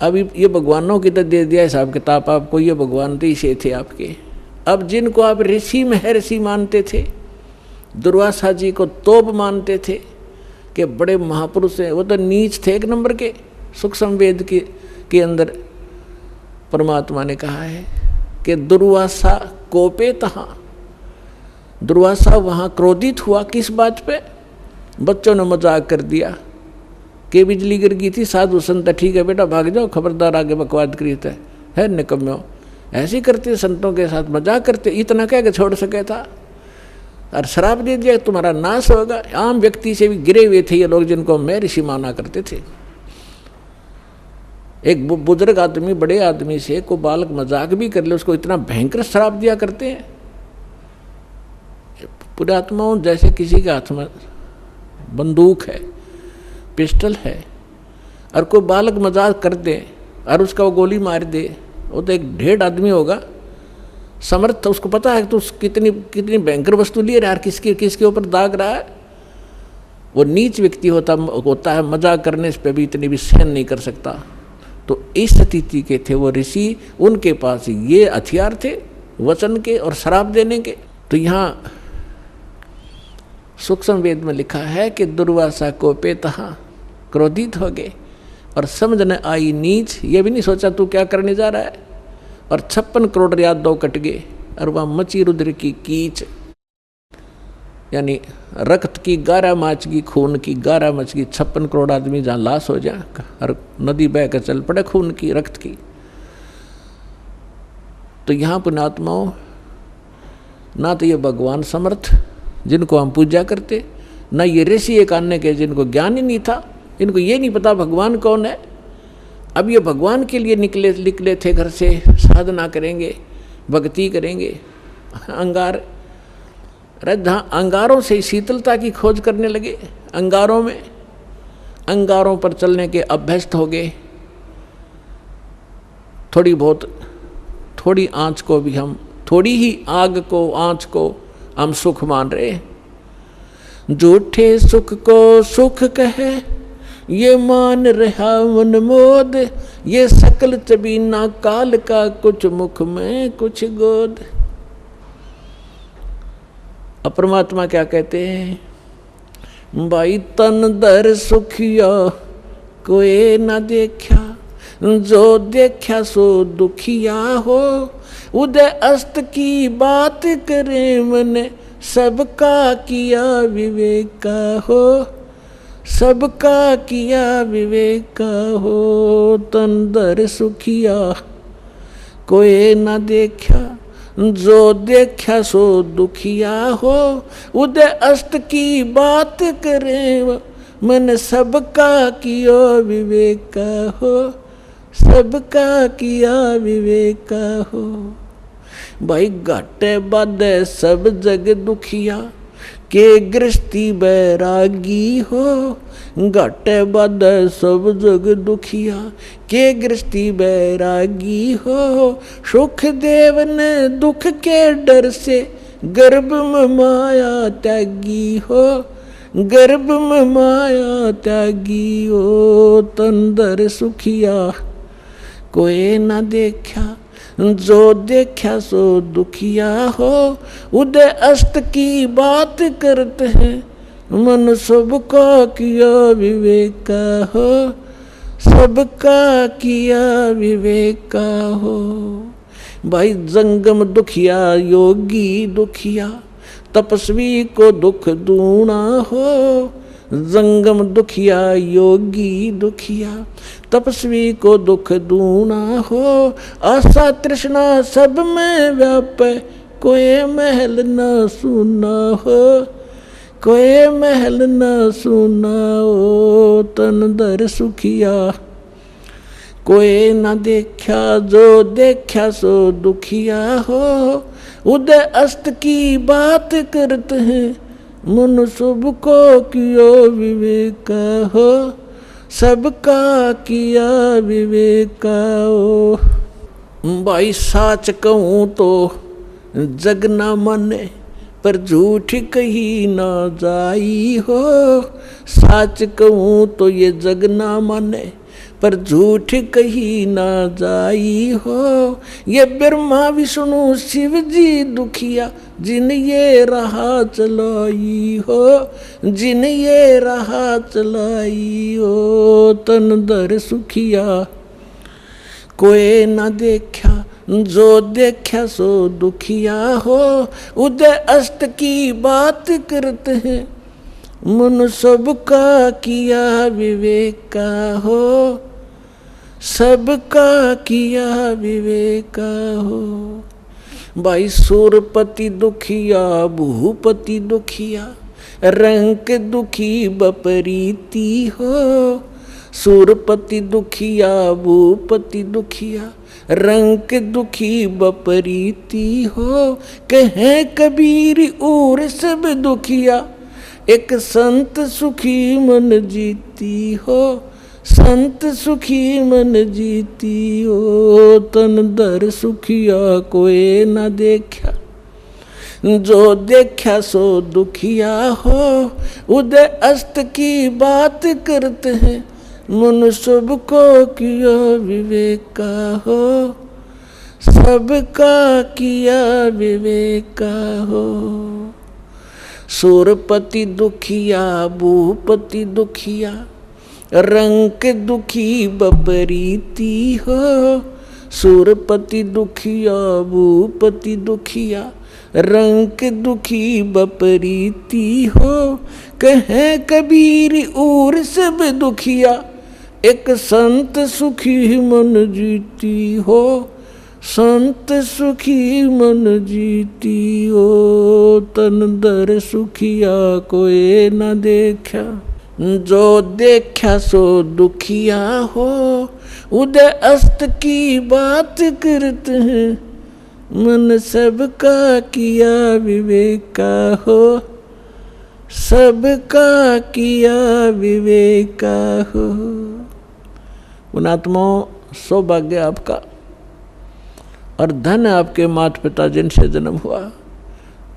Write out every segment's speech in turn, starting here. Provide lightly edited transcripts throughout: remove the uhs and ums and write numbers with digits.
अब ये भगवानों की तो दे दिया हिसाब किताब आपको, ये भगवान तो इसे थे आपके। अब जिनको आप ऋषि महर्षि मानते थे, दुर्वासा जी को तोप मानते थे कि बड़े महापुरुष हैं, वो तो नीच थे एक नंबर के। सूक्ष्म वेद के अंदर परमात्मा ने कहा है कि दुर्वासा कोपे तहाँ, दुर्वासा वहाँ क्रोधित हुआ। किस बात पे? बच्चों ने मजाक कर दिया कि बिजली गिर गई थी, साधु संत ठीक है बेटा भाग जाओ, खबरदार आगे बकवाद करी है निकम्मे। ऐसे करते संतों के साथ मजाक करते, इतना कह के छोड़ सके था। और शराब दे दिया तुम्हारा नाश होगा। आम व्यक्ति से भी गिरे हुए थे ये लोग, जिनको मैं ऋषि माना करते थे। एक बुजुर्ग आदमी बड़े आदमी से को बालक मजाक भी कर ले, उसको इतना भयंकर शराब दिया करते हैं। पुरात्माओं जैसे किसी के हाथ में बंदूक है, पिस्टल है, और कोई बालक मजाक कर दे और उसका वो गोली मार दे, वो तो एक ढेर आदमी होगा समर्थ, उसको पता है तो कितनी कितनी भयंकर वस्तु लिए यार, किसके ऊपर दाग रहा है। वो नीच व्यक्ति होता है, मजाक करने पे भी इतनी भी सहन नहीं कर सकता। तो इस स्थिति के थे वो ऋषि, उनके पास ये हथियार थे वचन के और शराब देने के। तो यहाँ सूक्ष्म वेद में लिखा है कि दुर्वासा को पे तहाँ क्रोधित हो गए और समझ न आई नीच, ये भी नहीं सोचा तू क्या करने जा रहा है। और 56 करोड़ यादव कट गए और वह मची रुद्र की कीच, यानी रक्त की 11 माच की, खून की 11 मच की, 56 करोड़ आदमी जहाँ लाश हो जाए और नदी बह कर चल पड़े खून की, रक्त की। तो यहाँ पुण्यात्माओं, ना तो ये भगवान समर्थ जिनको हम पूजा करते, ना ये ऋषि एक आने के जिनको ज्ञान ही नहीं था, इनको ये नहीं पता भगवान कौन है। अब ये भगवान के लिए निकले थे घर से, साधना करेंगे, भक्ति करेंगे, अंगार अंगारों से शीतलता की खोज करने लगे। अंगारों पर चलने के अभ्यस्त हो गए। थोड़ी आँच को भी हम, थोड़ी ही आग को, आँच को हम सुख मान रहे। झूठे सुख को सुख कहे, ये मान रहा मन मोद, ये सकल चबीना काल का, कुछ मुख में कुछ गोद। अब परमात्मा क्या कहते हैं? भाई तन दर सुखिया कोई न देखा, जो देखा सो दुखिया हो। उदय अस्त की बात करे मन, सबका किया विवेका हो, सबका किया विवेका हो। तन दर सुखिया कोई न देखा, जो देखा सो दुखिया हो। उदय अस्त की बात करे मन, सबका किया विवेका हो, सबका किया विवेका हो। भाई घाटे बाधे सब जग दुखिया, के गृहस्थी बैरागी हो। घाटे बाधे सब जग दुखिया, के गृहस्थी बैरागी हो। सुख देव ने दुख के डर से, गर्भ में माया त्यागी हो, गर्भ में माया त्यागी हो। तन दर सुखिया कोई न देखा, जो देखा सो दुखिया हो। उदय अस्त की बात करते हैं, मन सबका किया विवेका हो, सबका किया विवेका हो। भाई जंगम दुखिया योगी दुखिया, तपस्वी को दुख दूना हो। जंगम दुखिया योगी दुखिया, तपस्वी को दुख दूना हो। आशा तृष्णा सब में व्यापे, कोई महल न सुना हो, कोई महल न सुना हो। तन दर सुखिया कोई न देखा, जो देखा सो दुखिया हो। उदय अस्त की बात करते हैं, मन सबको किया विवेका हो, सबका किया विवेका हो। भाई साच कहूँ तो जग न माने, पर झूठ कही न जाई हो। साच कहूँ तो ये जग न माने, पर झूठ कही ना जाई हो। ये ब्रह्मा विष्णु शिव जी दुखिया, जिन ये राह चलाई हो, जिन ये राह चलाई हो। तन दर सुखिया कोई न देखा, जो देखा सो दुखिया हो। उदय अस्त की बात करते हैं, मन सबका किया विवेक का हो, सबका किया विवेक का हो। भाई सूरपति दुखिया भूपति दुखिया, रंक दुखी बपरीती हो। सूरपति दुखिया भूपति दुखिया, रंक दुखी बपरीती हो। कहे कबीर और सब दुखिया, एक संत सुखी मन जीती हो, संत सुखी मन जीती हो। तन दर सुखिया कोई न देखा, जो देखा सो दुखिया हो। उदय अस्त की बात करते हैं, मन सबको किया विवेक का हो, सबका किया विवेक का हो। सूरपति दुखिया भूपति दुखिया, रंक दुखी बपरीती हो। सूरपति दुखिया भूपति दुखिया, रंक दुखी बपरीती हो। कहे कबीर और सब दुखिया, एक संत सुखी मन जीती हो, संत सुखी मन जीती हो। तन दर सुखिया कोई न देखा, जो देखा सो दुखिया हो। उदय अस्त की बात करते हैं, मन सबका किया विवेक का हो, सबका किया विवेक का हो। पुणात्माओं, सौभाग्य आपका और धन आपके माता पिता जिनसे जन्म हुआ।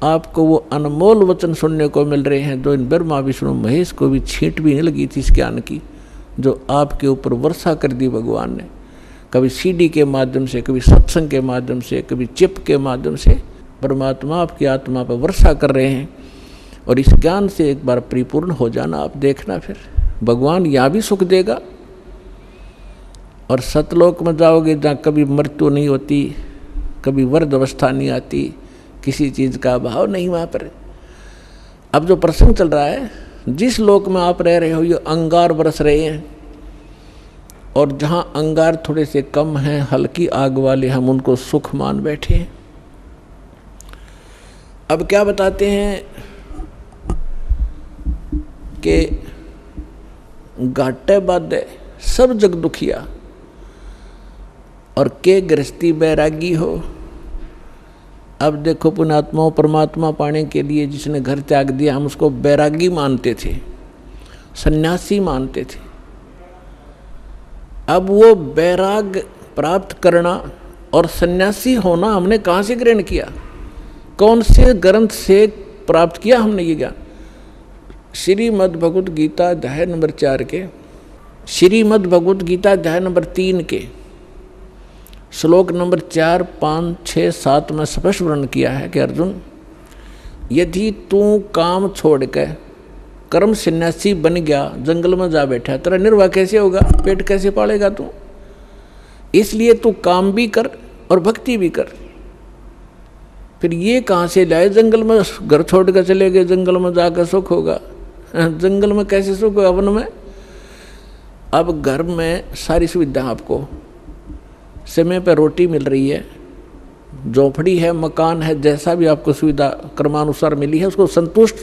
आपको वो अनमोल वचन सुनने को मिल रहे हैं जो इन ब्रह्मा विष्णु महेश को भी छींट भी नहीं लगी थी इस ज्ञान की, जो आपके ऊपर वर्षा कर दी भगवान ने। कभी सीडी के माध्यम से, कभी सत्संग के माध्यम से, कभी चिप के माध्यम से परमात्मा आपकी आत्मा पर वर्षा कर रहे हैं। और इस ज्ञान से एक बार परिपूर्ण हो जाना, आप देखना फिर भगवान यहाँ भी सुख देगा और सतलोक में जाओगे जहाँ कभी मृत्यु नहीं होती, कभी वृद्ध अवस्था नहीं आती, किसी चीज़ का अभाव नहीं वहाँ पर। अब जो प्रसंग चल रहा है, जिस लोक में आप रह रहे हो ये अंगार बरस रहे हैं, और जहाँ अंगार थोड़े से कम हैं, हल्की आग वाले, हम उनको सुख मान बैठे हैं। अब क्या बताते हैं कि घाटे बाधे सब जग दुखिया, और के गृहस्थी बैरागी हो। अब देखो पुणात्माओं, परमात्मा पाने के लिए जिसने घर त्याग दिया, हम उसको बैरागी मानते थे, सन्यासी मानते थे। अब वो बैराग प्राप्त करना और सन्यासी होना हमने कहाँ से ग्रहण किया, कौन से ग्रंथ से प्राप्त किया हमने ये ज्ञान? श्रीमद् भगवत गीता अध्याय नंबर 4 के, श्रीमद् भगवत गीता अध्याय नंबर 3 के श्लोक नंबर 4, 5, 6, 7 में स्पष्ट वर्णन किया है कि अर्जुन, यदि तू काम छोड़ के कर्म सन्यासी बन गया, जंगल में जा बैठा, तेरा निर्वाह कैसे होगा, पेट कैसे पालेगा तू? इसलिए तू काम भी कर और भक्ति भी कर। फिर ये कहाँ से लाए, जंगल में घर छोड़ कर चले गए, जंगल में जाकर सुख होगा? जंगल में कैसे सुख होगा, वन में? अब घर में सारी सुविधा आपको, समय पर रोटी मिल रही है, झोपड़ी है, मकान है, जैसा भी आपको सुविधा कर्मानुसार मिली है, उसको संतुष्ट,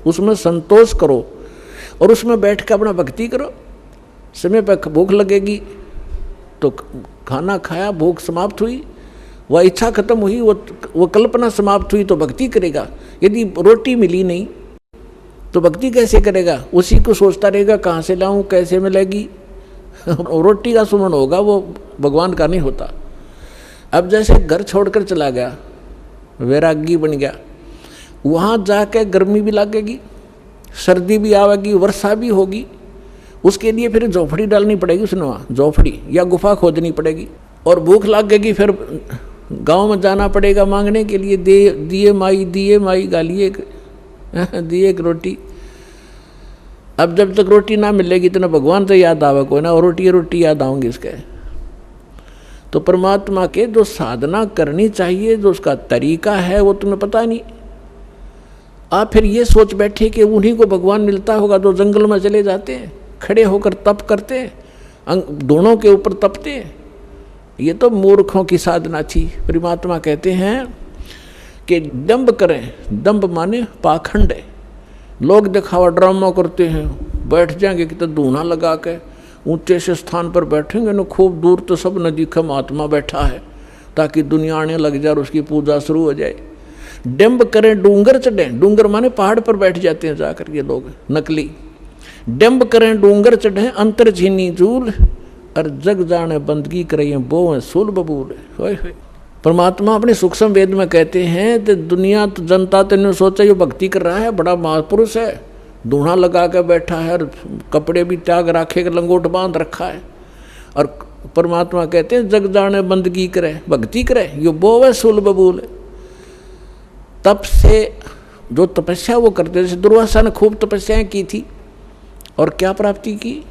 उसमें संतोष करो और उसमें बैठ कर अपना भक्ति करो। समय पर भूख लगेगी तो खाना खाया, भूख समाप्त हुई, वह इच्छा खत्म हुई, वो कल्पना समाप्त हुई तो भक्ति करेगा। यदि रोटी मिली नहीं तो भक्ति कैसे करेगा? उसी को सोचता रहेगा कहाँ से लाऊं, कैसे मिलेगी। रोटी का सुमन होगा, वो भगवान का नहीं होता। अब जैसे घर छोड़कर चला गया, वैरागी बन गया, वहाँ जाके गर्मी भी लगेगी, सर्दी भी आवेगी, वर्षा भी होगी, उसके लिए फिर झोपड़ी डालनी पड़ेगी, उसने वहाँ झोपड़ी या गुफा खोदनी पड़ेगी, और भूख लगेगी फिर गांव में जाना पड़ेगा मांगने के लिए, दिए माई गालिए दिए एक रोटी। अब जब तक रोटी ना मिलेगी तो ना भगवान तो याद आवे कोई ना, और रोटी याद आऊंगी इसके। तो परमात्मा के जो साधना करनी चाहिए, जो उसका तरीका है, वो तुम्हें पता नहीं। आप फिर ये सोच बैठे कि उन्हीं को भगवान मिलता होगा जो जंगल में चले जाते हैं, खड़े होकर तप करते हैं, दोनों के ऊपर तपते हैं। ये तो मूर्खों की साधना थी। परमात्मा कहते हैं कि दंभ करें, दंभ माने पाखंड है। लोग दिखावा ड्रामा करते हैं, बैठ जाएंगे कि तो धूना लगा के ऊंचे से स्थान पर बैठेंगे न, खूब दूर तो सब न दिखे महात्मा बैठा है, ताकि दुनिया आने लग जाए और उसकी पूजा शुरू हो जाए। डंभ करें, डूंगर चढ़ें, डूंगर माने पहाड़ पर बैठ जाते हैं जाकर ये लोग नकली। डंभ करें डूंगर चढ़ें, अंतर झीनी झूल, और जग जाने बंदगी करें बोवें सुल बबूल। परमात्मा अपने सूक्ष्म वेद में कहते हैं कि दुनिया तो जनता तो सोचा ये भक्ति कर रहा है, बड़ा महापुरुष है, दूना लगा कर बैठा है, और कपड़े भी त्याग रखे, लंगोट बांध रखा है। और परमात्मा कहते हैं जग जाने बंदगी करे, भक्ति करे, यो बोवे सुल बबूल। तप से जो तपस्या वो करते, जैसे दुर्वासा ने खूब तपस्याएं की थी और क्या प्राप्ति की,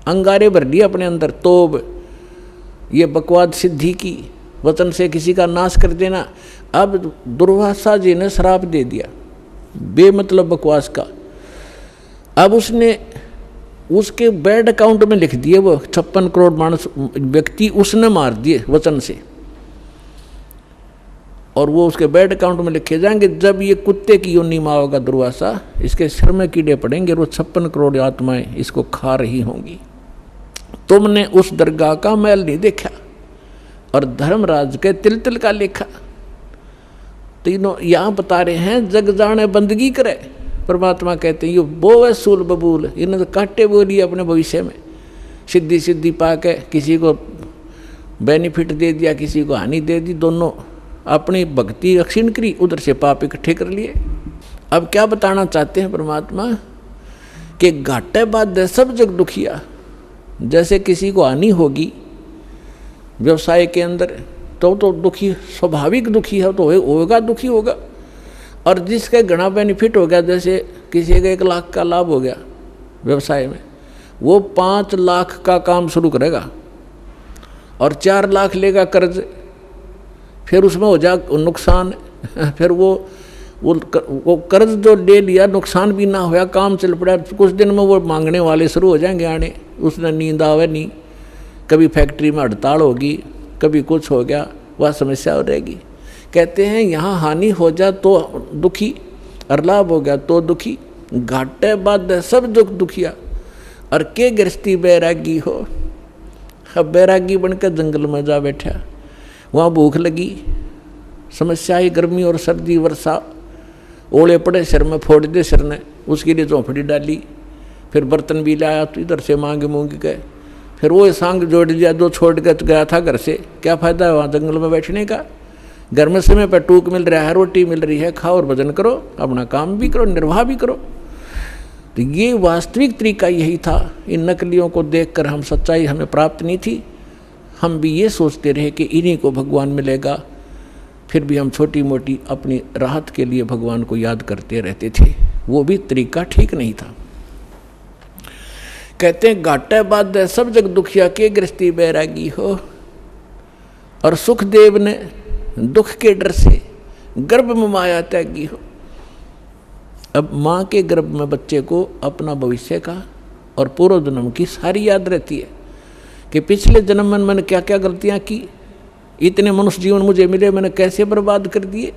अंगारे भर दिए अपने अंदर, तोब ये बकवाद सिद्धि की, वचन से किसी का नाश कर देना। अब दुर्वासा जी ने श्राप दे दिया बेमतलब बकवास का। अब उसने उसके बैड अकाउंट में लिख दिए, वो 56 करोड़ मानस व्यक्ति उसने मार दिए वचन से, और वो उसके बैड अकाउंट में लिखे जाएंगे। जब ये कुत्ते की योनि माँ होगा दुर्वासा, इसके सिर में कीड़े पड़ेंगे, वो 56 करोड़ आत्माएं इसको खा रही होंगी। तुमने उस दरगाह का मैल नहीं देखा और धर्मराज के तिल तिल का लेखा। तीनों यहाँ बता रहे हैं जग जाने बंदगी करे। परमात्मा कहते हैं ये बोवे सूल बबूल, इन्होंने तो काटे बोली अपने भविष्य में, सिद्धि पा के किसी को बेनिफिट दे दिया, किसी को हानि दे दी, दोनों अपनी भक्ति क्षीण करी, उधर से पाप इकट्ठे कर लिए। अब क्या बताना चाहते हैं परमात्मा कि घाटे बाद सब जग दुखिया। जैसे किसी को हानि होगी व्यवसाय के अंदर तो दुखी, स्वाभाविक दुखी है, तो होगा दुखी होगा। और जिसके घना बेनिफिट हो गया, जैसे किसी का 1 लाख का लाभ हो गया व्यवसाय में, वो 5 लाख का काम शुरू करेगा और 4 लाख लेगा कर्ज, फिर उसमें हो जा नुकसान। फिर वो कर्ज जो ले लिया, नुकसान भी ना होया, काम चल पड़ा, कुछ दिन में वो मांगने वाले शुरू हो जाएंगे आने, उसने नींद आवे नहीं, कभी फैक्ट्री में हड़ताल होगी, कभी कुछ हो गया, वह समस्या हो रहेगी। कहते हैं यहाँ हानि हो जा तो दुखी और लाभ हो गया तो दुखी, घाटे बाद सब दुख दुखिया। और के गृहस्थी बैरागी हो, अब बैरागी बनकर जंगल में जा बैठा, वहाँ भूख लगी, समस्या आई, गर्मी और सर्दी वर्षा, ओले पड़े सिर में, फोड़ दे सिर ने, उसके लिए झोंपड़ी डाली, फिर बर्तन भी लाया तो इधर से मांगे मूंग गए, फिर वो सांग जोड़ दिया जो छोड़ कर गया था घर से। क्या फ़ायदा है वहाँ जंगल में बैठने का, घर में समय पर टूक मिल रहा है, रोटी मिल रही है, खाओ और भजन करो, अपना काम भी करो, निर्वाह भी करो। तो ये वास्तविक तरीका यही था। इन नकलियों को देखकर हम सच्चाई हमें प्राप्त नहीं थी, हम भी ये सोचते रहे कि इन्हीं को भगवान मिलेगा, फिर भी हम छोटी मोटी अपनी राहत के लिए भगवान को याद करते रहते थे। वो भी तरीका ठीक नहीं था। कहते हैं घाटे बाद सब जग दुखिया, के गृहस्थी बैरागी हो। और सुखदेव ने दुख के डर से गर्भ में माया त्यागी हो। अब माँ के गर्भ में बच्चे को अपना भविष्य का और पूर्व जन्म की सारी याद रहती है कि पिछले जन्म में मैंने क्या क्या गलतियाँ की, इतने मनुष्य जीवन मुझे मिले, मैंने कैसे बर्बाद कर दिए,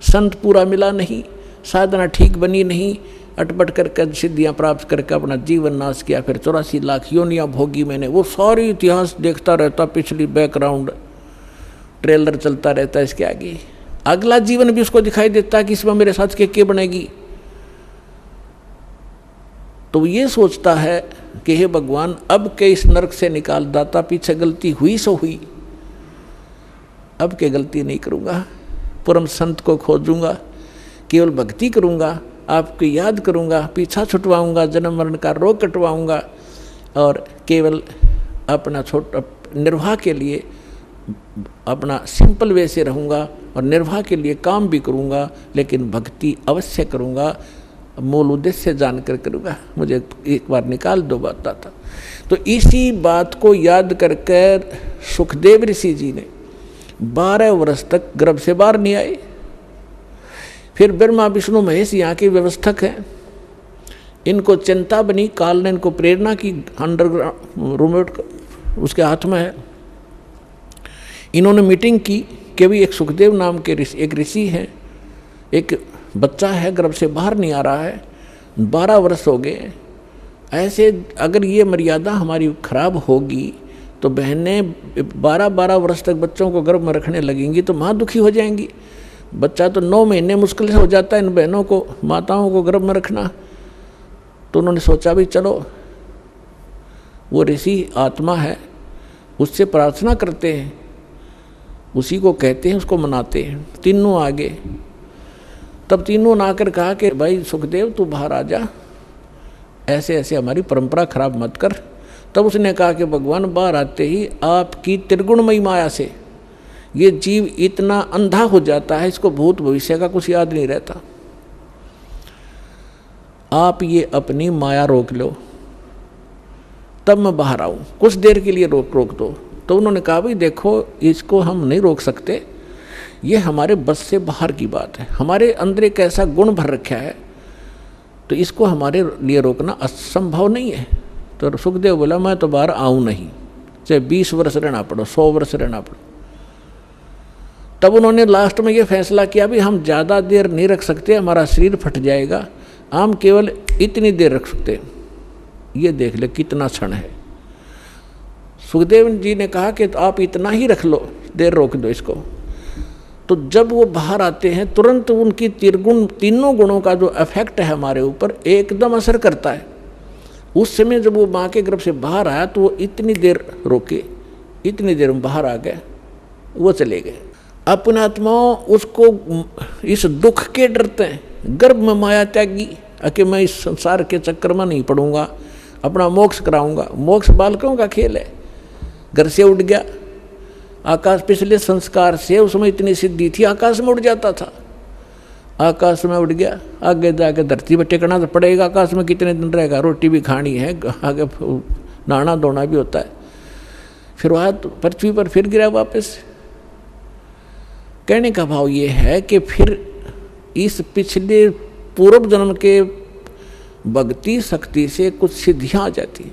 संत पूरा मिला नहीं, साधना ठीक बनी नहीं, अटपट करके सिद्धियाँ प्राप्त करके अपना जीवन नाश किया, फिर 84 लाख योनियाँ भोगी मैंने। वो सारी इतिहास देखता रहता, पिछली बैकग्राउंड ट्रेलर चलता रहता है इसके आगे, अगला जीवन भी उसको दिखाई देता है कि इसमें मेरे साथ क्या बनेगी। तो ये सोचता है कि हे भगवान अब के इस नरक से निकाल दाता, पीछे गलती हुई सो हुई, अब के गलती नहीं करूँगा, परम संत को खोजूंगा, केवल भक्ति करूँगा, आपकी याद करूँगा, पीछा छुटवाऊँगा, जन्म मरण का रोग कटवाऊँगा और केवल अपना छोटा निर्वाह के लिए अपना सिंपल वे से रहूँगा और निर्वाह के लिए काम भी करूँगा, लेकिन भक्ति अवश्य करूँगा, मूल उद्देश्य जानकर करूँगा। मुझे एक बार निकाल दो बात था। तो इसी बात को याद करके सुखदेव ऋषि जी ने 12 वर्ष तक गर्भ से बाहर नहीं आए। फिर ब्रह्मा विष्णु महेश यहाँ के व्यवस्थक हैं, इनको चिंता बनी, काल ने इनको प्रेरणा की, अंडरग्राउंड रिमोट उसके हाथ में है। इन्होंने मीटिंग की कि भी एक सुखदेव नाम के एक ऋषि हैं, एक बच्चा है गर्भ से बाहर नहीं आ रहा है, 12 वर्ष हो गए, ऐसे अगर ये मर्यादा हमारी खराब होगी तो बहनें 12-12 वर्ष तक बच्चों को गर्भ में रखने लगेंगी तो माँ दुखी हो जाएंगी। बच्चा तो 9 महीने मुश्किल से हो जाता है इन बहनों को, माताओं को गर्भ में रखना। तो उन्होंने सोचा भी चलो वो ऋषि आत्मा है, उससे प्रार्थना करते हैं, उसी को कहते हैं, उसको मनाते हैं। तीनों आगे, तब तीनों ने आकर कहा कि भाई सुखदेव तू बाहर आ जा, ऐसे ऐसे हमारी परंपरा खराब मत कर। तब उसने कहा कि भगवान बाहर आते ही आपकी त्रिगुणमयी माया से ये जीव इतना अंधा हो जाता है, इसको भूत भविष्य का कुछ याद नहीं रहता, आप ये अपनी माया रोक लो, तब मैं बाहर आऊँ, कुछ देर के लिए रोक दो। तो उन्होंने कहा भाई देखो इसको हम नहीं रोक सकते, ये हमारे बस से बाहर की बात है, हमारे अंदर एक ऐसा गुण भर रखा है तो इसको हमारे लिए रोकना असंभव नहीं है। तो सुखदेव बोला मैं तो बाहर आऊँ नहीं, चाहे 20 वर्ष रहना पड़ो, 100 वर्ष रहना पड़ो। तब उन्होंने लास्ट में ये फैसला किया भी हम ज़्यादा देर नहीं रख सकते, हमारा शरीर फट जाएगा, हम केवल इतनी देर रख सकते। ये देख ले कितना क्षण है। सुखदेव जी ने कहा कि तो आप इतना ही रख लो, देर रोक दो इसको। तो जब वो बाहर आते हैं तुरंत उनकी तीनों गुणों का जो इफेक्ट है हमारे ऊपर एकदम असर करता है। उस समय जब वो माँ के गर्भ से बाहर आया तो वो इतनी देर रोके, इतनी देर में बाहर आ गए, वो चले गए। अपने आत्माओं उसको इस दुख के डरते हैं, गर्भ में माया त्यागी कि मैं इस संसार के चक्कर में नहीं पड़ूंगा, अपना मोक्ष कराऊंगा। मोक्ष बालकों का खेल है। घर से उठ गया आकाश, पिछले संस्कार से उसमें इतनी सिद्धि थी आकाश में उड़ जाता था, आकाश में उड़ गया, आगे जाके धरती पर टिकना तो पड़ेगा, आकाश में कितने दिन रहेगा, रोटी भी खानी है, आगे नहाना धोना भी होता है। फिर वह पृथ्वी पर फिर गिरा वापस। कहने का भाव ये है कि फिर इस पिछले पूर्व जन्म के भक्ति शक्ति से कुछ सिद्धियाँ आ जाती हैं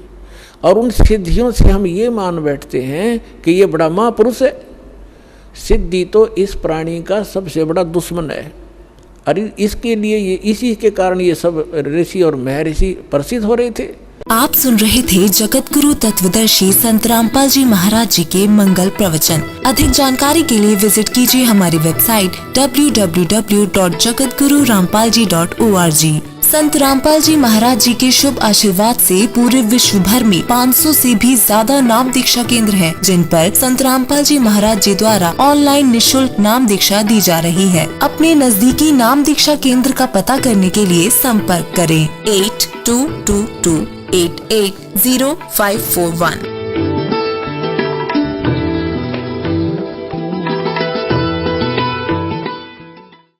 और उन सिद्धियों से हम ये मान बैठते हैं कि ये बड़ा महापुरुष है। सिद्धि तो इस प्राणी का सबसे बड़ा दुश्मन है। अरे इसके लिए ये इसी के कारण ये सब ऋषि और महर्षि प्रसिद्ध हो रहे थे। आप सुन रहे थे जगत गुरु तत्वदर्शी संत रामपाल जी महाराज जी के मंगल प्रवचन। अधिक जानकारी के लिए विजिट कीजिए हमारी वेबसाइट www.jagatgururampalji.org। संत रामपाल जी महाराज जी के शुभ आशीर्वाद से पूरे विश्व भर में 500 से भी ज्यादा नाम दीक्षा केंद्र हैं, जिन पर संत रामपाल जी महाराज जी द्वारा ऑनलाइन निशुल्क नाम दीक्षा दी जा रही है। अपने नजदीकी नाम दीक्षा केंद्र का पता करने के लिए संपर्क करें 8222880541।